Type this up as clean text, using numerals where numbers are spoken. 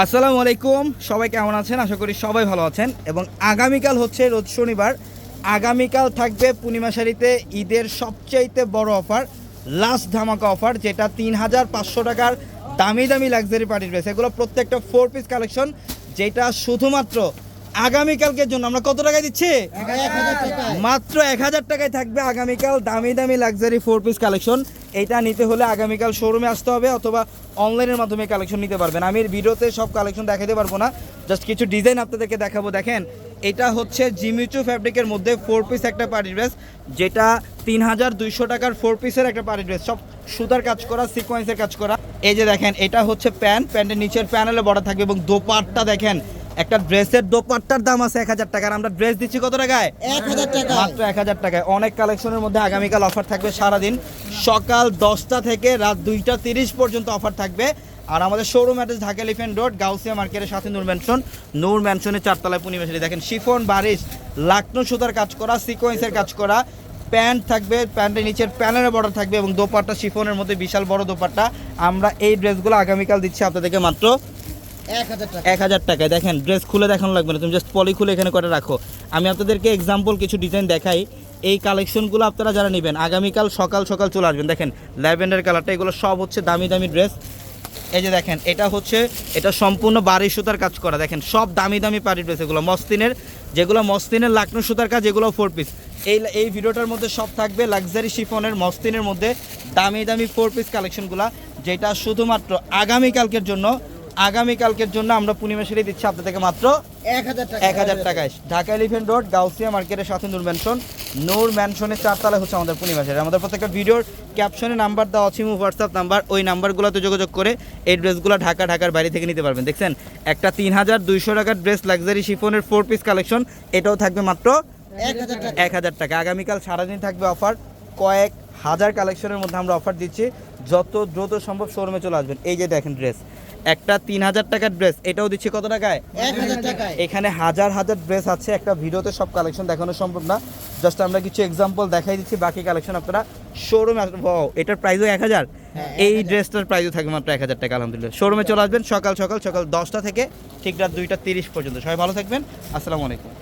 আসসালামু আলাইকুম, সবাই কেমন আছেন? আশা করি সবাই ভালো আছেন। এবং আগামীকাল হচ্ছে রোজ শনিবার, আগামীকাল থাকবে পূর্ণিমা শাড়িতে ঈদের সবচাইতে বড় অফার, লাস্ট ধামাকা অফার, যেটা ৩,৫০০ টাকার দামি দামি লাক্সারি পার্টি ড্রেস। এগুলো প্রত্যেকটা 4 পিস কালেকশন, যেটা শুধুমাত্র আগামীকালকের জন্য আমরা কত টাকায় দিচ্ছি? মাত্র ১,০০০ টাকায় থাকবে আগামীকাল দামি দামি লাক্সারি 4 পিস কালেকশন। এটা নিতে হলে আগামীকাল শোরুমে আসতে হবে অথবা অনলাইনের মাধ্যমে কালেকশন নিতে পারবেন। আমি ভিডিওতে সব কালেকশন দেখাতে পারবো না, জাস্ট কিছু ডিজাইন আপনাদেরকে দেখাবো। দেখেন, এটা হচ্ছে জিমিচু ফ্যাব্রিকের মধ্যে 4 পিস একটা পার্টি ড্রেস, যেটা ৩,২০০ টাকার 4 পিসের একটা পার্টি ড্রেস, সব সুতার কাজ করা, সিকোয়েন্সের কাজ করা। এই যে দেখেন, এটা হচ্ছে প্যান্টের নিচের প্যানেলে বড় থাকবে এবং দোপাট্টা দেখেন, একটা ড্রেসের দোপাট্টার দাম আছে ১,০০০ টাকার। আমরা ড্রেস দিচ্ছি কত টাকায়? ১,০০০ টাকা, মাত্র ১,০০০ টাকায়। অনেক কালেকশনের মধ্যে আগামীকাল অফার থাকবে সারাদিন, সকাল 10টা থেকে রাত 2টা 30 পর্যন্ত অফার থাকবে। আর আমাদের showroom address Dhaka elephant road, Gausia মার্কেটের সাথে নূর ম্যানশনের 4 তলায় পূর্ণিমা শাড়ি। দেখেন, শিফন বারিশ, লাকনো সুতার কাজ করা, সিকোয়েন্সের কাজ করা, প্যান্ট থাকবে, প্যান্টের নিচের প্যানেলের বর্ডার থাকবে এবং দোপাট্টা শিফনের মধ্যে বিশাল বড় দোপাট্টা। আমরা এই ড্রেসগুলো আগামীকাল দিচ্ছি আপনাদেরকে মাত্র ১,০০০ টাকায়। দেখেন, ড্রেস খুলে দেখানো লাগবে না, তুমি জাস্ট পলি খুলে এখানে করে রাখো। আমি আপনাদেরকে এক্সাম্পল কিছু ডিজাইন দেখাই। এই কালেকশনগুলো আপনারা যারা নেবেন আগামীকাল সকাল সকাল চলে আসবেন। দেখেন, ল্যাভেন্ডার কালারটা, এগুলো সব হচ্ছে দামি দামি ড্রেস। এই যে দেখেন, এটা সম্পূর্ণ বাড়ি সুতার কাজ করা। দেখেন, সব দামি দামি পার্টি ড্রেস, এগুলো মসলিনের লাকনো সুতার কাজ, এগুলো 4 পিস। এই ভিডিওটার মধ্যে সব থাকবে লাক্সারি শিফনের মসলিনের মধ্যে দামি দামি 4 পিস কালেকশনগুলো, যেটা শুধুমাত্র আগামীকালকের জন্য আমরা পূর্ণিমা শাড়ি দিচ্ছি আপনাদেরকে মাত্র ১,০০০ টাকায়। ঢাকা এলিফ্যান্ট রোড, গাউসিয়া মার্কেটের সাথে নূর ম্যানশনের 4 তলায় হচ্ছে আমাদের পূর্ণিমা শাড়ি। আমাদের প্রত্যেকটা ভিডিওর ক্যাপশনে নাম্বার দেওয়া আছে, হোয়াটসঅ্যাপ নাম্বার, ওই নাম্বারগুলোতে যোগাযোগ করে এই ড্রেসগুলো ঢাকার বাইরে থেকে নিতে পারবেন। দেখছেন, একটা ৩,২০০ টাকার ড্রেস লাক্সারি শিফনের 4 পিস কালেকশন, এটাও থাকবে মাত্র ১,০০০ টাকা। আগামীকাল সারাদিন থাকবে অফার, কয়েক হাজার কালেকশনের মধ্যে আমরা অফার দিচ্ছি। যত দ্রুত সম্ভব শোরুমে চলে আসবেন। এই যে দেখেন, ড্রেস একটা ৩,০০০ টাকার ড্রেস, এটাও দিচ্ছি কত টাকায়? ১,০০০ টাকায়। এখানে হাজার হাজার ড্রেস আছে, একটা ভিডিওতে সব কালেকশন দেখানো সম্ভব না, জাস্ট আমরা কিছু এক্সাম্পল দেখাই দিচ্ছি। বাকি কালেকশন আপনারা শোরুমে আসবেন। এটার প্রাইসও ১,০০০, এই ড্রেসটার প্রাইসও থাকবে মাত্র ১,০০০ টাকা। আলহামদুলিল্লাহ, শোরুমে চলে আসবেন সকাল 10টা থেকে ঠিক রাত 2টা 30 পর্যন্ত। সবাই ভালো থাকবেন, আসসালামু আলাইকুম।